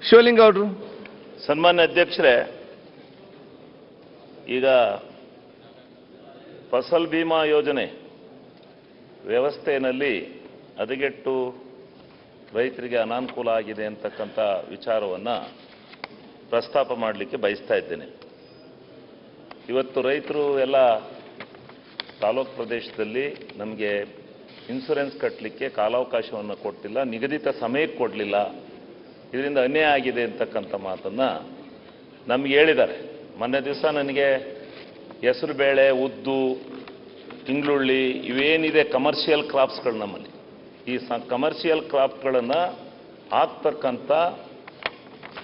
ಶಿವಲಿಂಗೌಡರು. ಸನ್ಮಾನ್ಯ ಅಧ್ಯಕ್ಷರೇ, ಈಗ ಫಸಲ್ ಬಿಮಾ ಯೋಜನೆ ವ್ಯವಸ್ಥೆಯಲ್ಲಿ ಹದಗೆಟ್ಟು ರೈತರಿಗೆ ಅನಾನುಕೂಲ ಆಗಿದೆ ಅಂತಕ್ಕಂಥ ವಿಚಾರವನ್ನು ಪ್ರಸ್ತಾಪ ಮಾಡಲಿಕ್ಕೆ ಬಯಸ್ತಾ ಇದ್ದೇನೆ. ಇವತ್ತು ರೈತರು ಎಲ್ಲ ತಾಲೂಕು ಪ್ರದೇಶದಲ್ಲಿ ನಮಗೆ ಇನ್ಶೂರೆನ್ಸ್ ಕಟ್ಟಲಿಕ್ಕೆ ಕಾಲಾವಕಾಶವನ್ನು ಕೊಟ್ಟಿಲ್ಲ, ನಿಗದಿತ ಸಮಯಕ್ಕೆ ಕೊಡಲಿಲ್ಲ, ಇದರಿಂದ ಅನ್ಯಾಯ ಆಗಿದೆ ಅಂತಕ್ಕಂಥ ಮಾತನ್ನು ನಮಗೆ ಹೇಳಿದ್ದಾರೆ. ಮೊನ್ನೆ ದಿವಸ ನನಗೆ ಹೆಸರುಬೇಳೆ, ಉದ್ದು, ತಿಂಗ್ಳುಳ್ಳಿ ಇವೇನಿದೆ ಕಮರ್ಷಿಯಲ್ ಕ್ರಾಪ್ಸ್ಗಳು ನಮ್ಮಲ್ಲಿ, ಈ ಕಮರ್ಷಿಯಲ್ ಕ್ರಾಪ್ಗಳನ್ನು ಹಾಕ್ತಕ್ಕಂಥ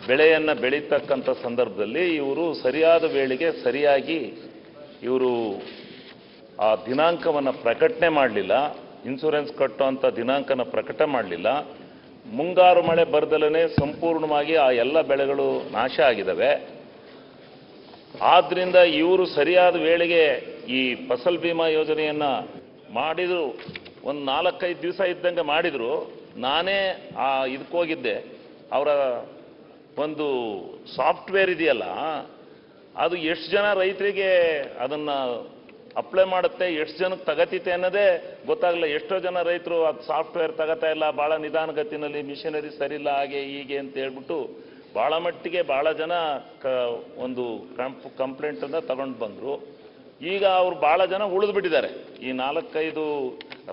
ಬೆಳೆಯನ್ನು ಬೆಳೀತಕ್ಕಂಥ ಸಂದರ್ಭದಲ್ಲಿ ಇವರು ಸರಿಯಾದ ವೇಳೆಗೆ ಸರಿಯಾಗಿ ಇವರು ಆ ದಿನಾಂಕವನ್ನು ಪ್ರಕಟಣೆ ಮಾಡಲಿಲ್ಲ, ಇನ್ಶೂರೆನ್ಸ್ ಕಟ್ಟುವಂಥ ದಿನಾಂಕನ ಪ್ರಕಟ ಮಾಡಲಿಲ್ಲ. ಮುಂಗಾರು ಮಳೆ ಬರದಲೇ ಸಂಪೂರ್ಣವಾಗಿ ಆ ಎಲ್ಲ ಬೆಳೆಗಳು ನಾಶ ಆಗಿದ್ದಾವೆ. ಆದ್ದರಿಂದ ಇವರು ಸರಿಯಾದ ವೇಳೆಗೆ ಈ ಫಸಲ್ ಬಿಮಾ ಯೋಜನೆಯನ್ನು ಮಾಡಿದರು, ಒಂದು 4-5 ದಿವಸ ಇದ್ದಂಗೆ ಮಾಡಿದರು. ನಾನೇ ಇದಕ್ಕೆ ಹೋಗಿದ್ದೆ, ಅವರ ಒಂದು ಸಾಫ್ಟ್ವೇರ್ ಇದೆಯಲ್ಲ, ಅದು ಎಷ್ಟು ಜನ ರೈತರಿಗೆ ಅದನ್ನು ಅಪ್ಲೈ ಮಾಡುತ್ತೆ, ಎಷ್ಟು ಜನಕ್ಕೆ ತಗತಿತೆ ಅನ್ನೋದೇ ಗೊತ್ತಾಗಲ್ಲ. ಎಷ್ಟೋ ಜನ ರೈತರು ಅದು ಸಾಫ್ಟ್ವೇರ್ ತಗೋತಾ ಇಲ್ಲ, ಭಾಳ ನಿಧಾನಗತಿನಲ್ಲಿ, ಮಿಷನರಿ ಸರಿಯಿಲ್ಲ, ಹಾಗೆ ಹೀಗೆ ಅಂತ ಹೇಳ್ಬಿಟ್ಟು ಭಾಳ ಮಟ್ಟಿಗೆ ಭಾಳ ಜನ ಒಂದು ಕಂಪ್ಲೇಂಟನ್ನು ತಗೊಂಡು ಬಂದರು. ಈಗ ಅವರು ಭಾಳ ಜನ ಉಳಿದುಬಿಟ್ಟಿದ್ದಾರೆ. ಈ 4-5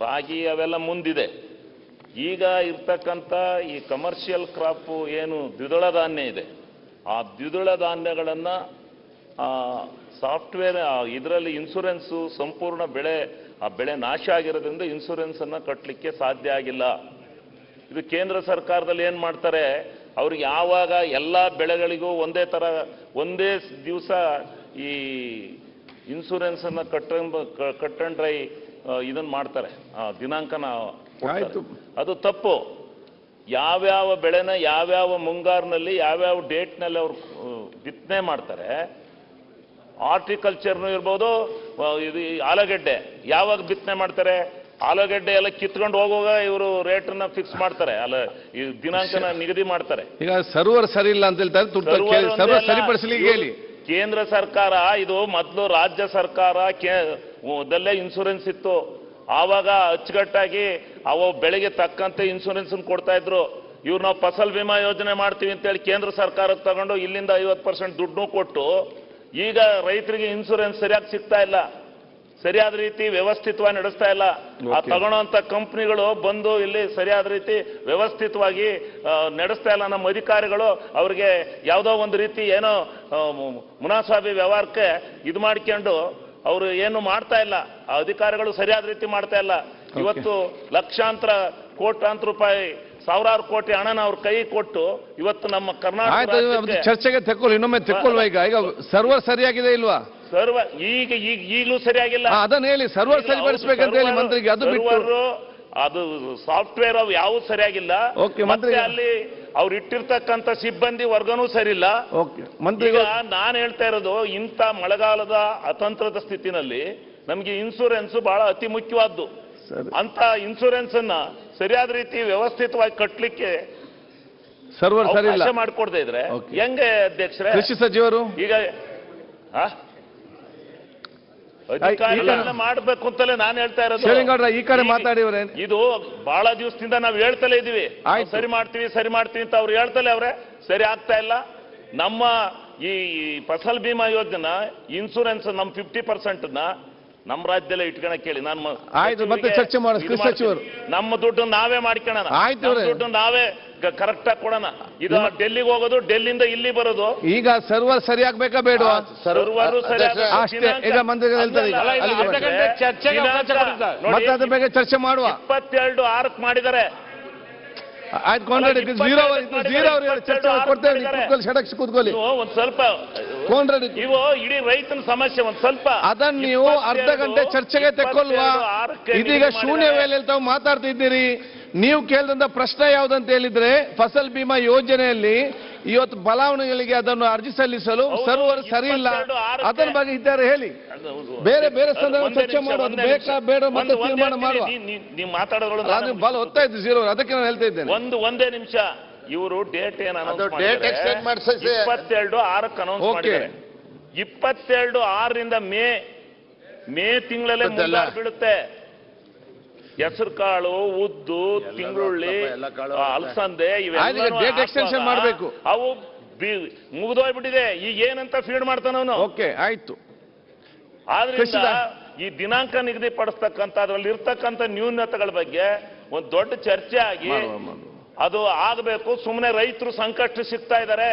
ರಾಗಿ ಅವೆಲ್ಲ ಮುಂದಿದೆ. ಈಗ ಇರ್ತಕ್ಕಂಥ ಈ ಕಮರ್ಷಿಯಲ್ ಕ್ರಾಪು ಏನು ದ್ವಿದಳ ಧಾನ್ಯ ಇದೆ, ಆ ದ್ವಿದಳ ಧಾನ್ಯಗಳನ್ನು ಸಾಫ್ಟ್ವೇರ್ ಇದರಲ್ಲಿ ಇನ್ಶೂರೆನ್ಸು ಸಂಪೂರ್ಣ ಆ ಬೆಳೆ ನಾಶ ಆಗಿರೋದ್ರಿಂದ ಇನ್ಶೂರೆನ್ಸನ್ನು ಕಟ್ಟಲಿಕ್ಕೆ ಸಾಧ್ಯ ಆಗಿಲ್ಲ. ಇದು ಕೇಂದ್ರ ಸರ್ಕಾರದಲ್ಲಿ ಏನು ಮಾಡ್ತಾರೆ, ಅವ್ರಿಗೆ ಯಾವಾಗ ಎಲ್ಲ ಬೆಳೆಗಳಿಗೂ ಒಂದೇ ದಿವಸ ಈ ಇನ್ಶೂರೆನ್ಸನ್ನು ಕಟ್ಟಂಡ್ರೆ ಇದನ್ನು ಮಾಡ್ತಾರೆ, ದಿನಾಂಕನ. ಅದು ತಪ್ಪು. ಯಾವ್ಯಾವ ಬೆಳೆನ ಯಾವ್ಯಾವ ಮುಂಗಾರಿನಲ್ಲಿ ಯಾವ್ಯಾವ ಡೇಟ್ನಲ್ಲಿ ಅವರು ಬಿತ್ತನೆ ಮಾಡ್ತಾರೆ. ಹಾರ್ಟಿಕಲ್ಚರ್ನು ಇರ್ಬೋದು, ಇದು ಆಲೂಗೆಡ್ಡೆ ಯಾವಾಗ ಬಿತ್ತನೆ ಮಾಡ್ತಾರೆ, ಆಲೂಗೆಡ್ಡೆ ಎಲ್ಲ ಕಿತ್ಕೊಂಡು ಹೋಗುವಾಗ ಇವರು ರೇಟನ್ನ ಫಿಕ್ಸ್ ಮಾಡ್ತಾರೆ, ಈ ದಿನಾಂಕನ ನಿಗದಿ ಮಾಡ್ತಾರೆ. ಈಗ ಸರ್ವರ್ ಸರಿ ಇಲ್ಲ ಅಂತ ಹೇಳ್ತಾರೆ, ಸರಿಪಡಿಸಲಿಕ್ಕೆ ಹೇಳಿ. ಕೇಂದ್ರ ಸರ್ಕಾರ ಇದು ಮೊದಲು ರಾಜ್ಯ ಸರ್ಕಾರ ದಲ್ಲೇ ಇನ್ಶೂರೆನ್ಸ್ ಇತ್ತು. ಆವಾಗ ಅಚ್ಚುಕಟ್ಟಾಗಿ ಅವು ಬೆಳೆಗೆ ತಕ್ಕಂತೆ ಇನ್ಶೂರೆನ್ಸ್ ಕೊಡ್ತಾ ಇದ್ರು. ಇವ್ರು ನಾವು ಫಸಲ್ ಬಿಮಾ ಯೋಜನೆ ಮಾಡ್ತೀವಿ ಅಂತೇಳಿ ಕೇಂದ್ರ ಸರ್ಕಾರಕ್ಕೆ ತಗೊಂಡು ಇಲ್ಲಿಂದ 50% ದುಡ್ಡು ಕೊಟ್ಟು ಈಗ ರೈತರಿಗೆ ಇನ್ಶೂರೆನ್ಸ್ ಸರಿಯಾಗಿ ಸಿಗ್ತಾ ಇಲ್ಲ, ಸರಿಯಾದ ರೀತಿ ವ್ಯವಸ್ಥಿತವಾಗಿ ನಡೆಸ್ತಾ ಇಲ್ಲ. ಆ ತಗೊಳ್ಳೋಂಥ ಕಂಪ್ನಿಗಳು ಬಂದು ಇಲ್ಲಿ ಸರಿಯಾದ ರೀತಿ ವ್ಯವಸ್ಥಿತವಾಗಿ ನಡೆಸ್ತಾ ಇಲ್ಲ. ನಮ್ಮ ಅಧಿಕಾರಿಗಳು ಅವ್ರಿಗೆ ಯಾವುದೋ ಒಂದು ರೀತಿ ಏನೋ ಮುನಾಸಾಬಿ ವ್ಯವಹಾರಕ್ಕೆ ಇದು ಮಾಡ್ಕೊಂಡು ಅವರು ಏನು ಮಾಡ್ತಾ ಇಲ್ಲ. ಆ ಅಧಿಕಾರಿಗಳು ಸರಿಯಾದ ರೀತಿ ಮಾಡ್ತಾ ಇಲ್ಲ. ಇವತ್ತು ಲಕ್ಷಾಂತರ ಕೋಟ್ಯಾಂತರ ರೂಪಾಯಿ, ಸಾವಿರಾರು ಕೋಟಿ ಹಣನ ಅವ್ರ ಕೈ ಕೊಟ್ಟು ಇವತ್ತು ನಮ್ಮ ಕರ್ನಾಟಕ ಚರ್ಚೆಗೆ ತೆಕ್ಕೊಳ್ಳಿ, ಇನ್ನೊಮ್ಮೆ ತೆಕ್ಕೊಳ್ಳುವ. ಈಗ ಸರ್ವರ್ ಸರಿಯಾಗಿದೆ ಇಲ್ವಾ? ಈಗಲೂ ಸರಿಯಾಗಿಲ್ಲ. ಅದನ್ನ ಹೇಳಿ, ಸರ್ವರ್ ಸರಿಪಡಿಸಬೇಕಂತ ಹೇಳಿ ಮಂತ್ರಿಗೆ. ಅದು ಬಿಟ್ಟು ಅದು ಸಾಫ್ಟ್ವೇರ್ ಅವು ಯಾವುದು ಸರಿಯಾಗಿಲ್ಲ. ಮತ್ತೆ ಅಲ್ಲಿ ಅವ್ರು ಇಟ್ಟಿರ್ತಕ್ಕಂಥ ಸಿಬ್ಬಂದಿ ವರ್ಗನೂ ಸರಿಯಿಲ್ಲ. ಮಂತ್ರಿಗಳು ನಾನು ಹೇಳ್ತಾ ಇರೋದು, ಇಂಥ ಮಳೆಗಾಲದ ಅತಂತ್ರದ ಸ್ಥಿತಿನಲ್ಲಿ ನಮಗೆ ಇನ್ಶೂರೆನ್ಸ್ ಬಹಳ ಅತಿ ಮುಖ್ಯವಾದ್ದು. ಅಂತ ಇನ್ಶೂರೆನ್ಸ್ ಅನ್ನ ಸರಿಯಾದ ರೀತಿ ವ್ಯವಸ್ಥಿತವಾಗಿ ಕಟ್ಟಲಿಕ್ಕೆ ಸರ್ವರ್ ಸರಿ ಇಲ್ಲ ಮಾಡಿಕೊಡದೇ ಇದ್ರೆ ಹೆಂಗೆ ಅಧ್ಯಕ್ಷರೇ? ಕೃಷಿ ಸಚಿವರು ಈಗ ಅಧಿಕಾರಿಗಳನ್ನ ಮಾಡಬೇಕು ಅಂತಲೇ ನಾನು ಹೇಳ್ತಾ ಇರೋದು. ಈ ಕಡೆ ಮಾತಾಡಿವ್ರೆ, ಇದು ಬಹಳ ದಿವಸದಿಂದ ನಾವು ಹೇಳ್ತಲೇ ಇದೀವಿ, ಸರಿ ಮಾಡ್ತೀವಿ ಅಂತ ಅವ್ರು ಹೇಳ್ತಲೇ ಅವ್ರೆ, ಸರಿ ಆಗ್ತಾ ಇಲ್ಲ. ನಮ್ಮ ಈ ಫಸಲ್ ಬಿಮಾ ಯೋಜನಾ ಇನ್ಶೂರೆನ್ಸ್ ನಮ್ಮ 50% ನಮ್ಮ ರಾಜ್ಯದಲ್ಲೇ ಇಟ್ಕೊಳಕ್ ಹೇಳಿ. ನಾನು ಮತ್ತೆ ಚರ್ಚೆ ಮಾಡೋಣ. ಕೃಷಿ ಸಚಿವರು ನಮ್ಮ ದುಡ್ಡು ನಾವೇ ಮಾಡ್ಕೊಳ್ಳೋಣ, ದುಡ್ಡು ನಾವೇ ಕರೆಕ್ಟ್ ಆಗಿ ಕೊಡೋಣ. ಇದು ಡೆಲ್ಲಿಗೆ ಹೋಗೋದು, ಡೆಲ್ಲಿಂದ ಇಲ್ಲಿ ಬರೋದು. ಈಗ ಸರ್ವರ್ ಸರಿಯಾಗಬೇಕಾ ಬೇಡ? ಸರ್ವರ್ ಅಷ್ಟೇ. ಈಗ ಮಂತ್ರಿಗಳು ಹೇಳ್ತಾರೆ, ಮತ್ತೆ ಅದ್ರ ಬಗ್ಗೆ ಚರ್ಚೆ ಮಾಡುವ. 22/6 ಮಾಡಿದ್ದಾರೆ. ಆಯ್ತು, ಕೊಂಡ್ರೆಡ್ಡಿ ಚರ್ಚೆ ಕೊಡ್ತೇವೆ, ಕೂತ್ಕೊಳ್ಳಿ ಒಂದ್ ಸ್ವಲ್ಪ. ಕೊಂಡ್ರೆಡ್ಡಿ, ಇವು ಇಡೀ ರೈತನ ಸಮಸ್ಯೆ, ಒಂದ್ ಸ್ವಲ್ಪ ಅದನ್ನ ನೀವು ಅರ್ಧ ಗಂಟೆ ಚರ್ಚೆಗೆ ತೆಕ್ಕೊಲ್ವಾ? ಇದೀಗ ಶೂನ್ಯ ವೇಳೆಯಲ್ಲಿ ತಾವು ಮಾತಾಡ್ತಿದ್ದೀರಿ. ನೀವು ಕೇಳಿದಂತ ಪ್ರಶ್ನೆ ಯಾವುದಂತ ಹೇಳಿದ್ರೆ, ಫಸಲ್ ಬಿಮಾ ಯೋಜನೆಯಲ್ಲಿ ಇವತ್ತು ಫಲಾನುಭವಿಗಳಿಗೆ ಅದನ್ನು ಅರ್ಜಿ ಸಲ್ಲಿಸಲು ಸರ್ವರ್ ಸರಿ ಇಲ್ಲ, ಅದರ ಬಗ್ಗೆ ಇದ್ದಾರೆ ಹೇಳಿ. ಬೇರೆ ಬೇರೆ ಸಂದರ್ಭ ಚರ್ಚೆ ಮಾಡೋದು ಬೇಕಾ ಬೇಡ, ಮತ್ತೆ ತೀರ್ಮಾನ ಮಾಡುವ. ನೀವು ಮಾತಾಡೋದು ಬಲ ಹೊತ್ತಾ ಇದ್ದು 0, ಅದಕ್ಕೆ ನಾನು ಹೇಳ್ತಾ ಇದ್ದೇನೆ. ಒಂದೇ ನಿಮಿಷ. ಇವರು ಡೇಟ್ ಏನು ಅದು ಅನೌನ್ಸ್ date extend ಮಾಡ್ಸಿ. 22/6 ಅನೌನ್ಸ್ Okay. ಮಾಡಿದ್ದಾರೆ. 22/6 ಮೇ ತಿಂಗಳಲ್ಲೇ ಮುಂಗಾರು ಬೀಳುತ್ತೆ. ಹೆಸರು ಕಾಳು, ಉದ್ದು, ತಿಂಗುಳ್ಳಿ, ಎಲ್ಲ ಕಾಳು ಅಲಸಂದೆ ಆಯ್ತು, ಈಗ date extension ಮಾಡ್ಬೇಕು. ಅವು ಮುಗಿದೋಗ್ಬಿಟ್ಟಿದೆ. ಈಗ ಏನಂತ ಫೀಡ್ ಮಾಡ್ತಾನವನು. ಓಕೆ, ಆಯ್ತು. ಆದ್ರಿಂದ ಈ ದಿನಾಂಕ ನಿಗದಿ ಪಡಿಸ್ತಕ್ಕಂಥ ಅದ್ರಲ್ಲಿ ಇರ್ತಕ್ಕಂಥ ನ್ಯೂನತೆಗಳ ಬಗ್ಗೆ ಒಂದು ದೊಡ್ಡ ಚರ್ಚೆ ಆಗಿ ಅದು ಆಗಬೇಕು. ಸುಮ್ಮನೆ ರೈತರು ಸಂಕಷ್ಟ ಸಿಗ್ತಾ ಇದ್ದಾರೆ.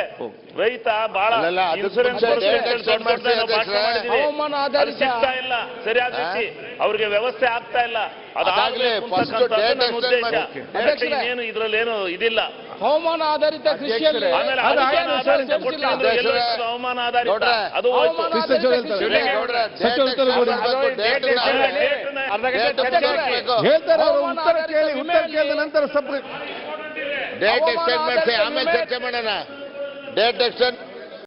ರೈತ ಬಹಳ ಅಲ್ಲಲ್ಲ, ಅದಕ್ಕೆ ಇನ್ಸೂರೆನ್ಸ್ ಮುಂಚೆ date extend ಮಾಡ್ಸಿ ಅಧ್ಯಕ್ಷರೇ. ಅದು ಸಿಗ್ತಾ ಇಲ್ಲ ಸರಿಯಾದ ರೀತಿ, ಅವ್ರಿಗೆ ವ್ಯವಸ್ಥೆ ಆಗ್ತಾ ಇಲ್ಲ. ಅದಾಗ್ಲಿ, first date extend ಮಾಡಿ. ಏನು ಇದ್ರಲ್ಲಿ ಏನು ಇದಿಲ್ಲ. ಹವಾಮಾನ ಆಧಾರಿತ ಕೃಷಿಯಲ್ಲಿ ಆಮೇಲೆ ಅದು ಹವಾಮಾನ ಆಯ್ತು, ಆಧಾರಿತ ಸರ್. ಕೊಟ್ಟಿದ್ರು, ಎಲ್ಲೂ ಇರ್ತದೆ ಹವಾಮಾನ ಆಧಾರಿತ. ನೋಡ್ರೆ, ಅದು ಹೋಯ್ತು. ಕೃಷ್ಣ ಚೌಧರಿ ಹೇಳ್ತಾರೆ. ಶಿವಲಿಂಗ ಗೌಡ್ರೆ, date ಸಚಿವ ಉತ್ತರ ಕೊಡಿ. extend ಮಾಡ್ಬೇಕು, date extend ಹೇಳ್ತಾರೆ ಅವರು. ಉತ್ತರ ಕೇಳಿದ ನಂತರ ಸಪ್ರೇಟ್ ಡೇಟ್ ಎಕ್ಸ್ಟೆಂಡ್ ಮಾಡಿಸಿ, ಆಮೇಲೆ ಚರ್ಚೆ ಮಾಡೋಣ. Date extend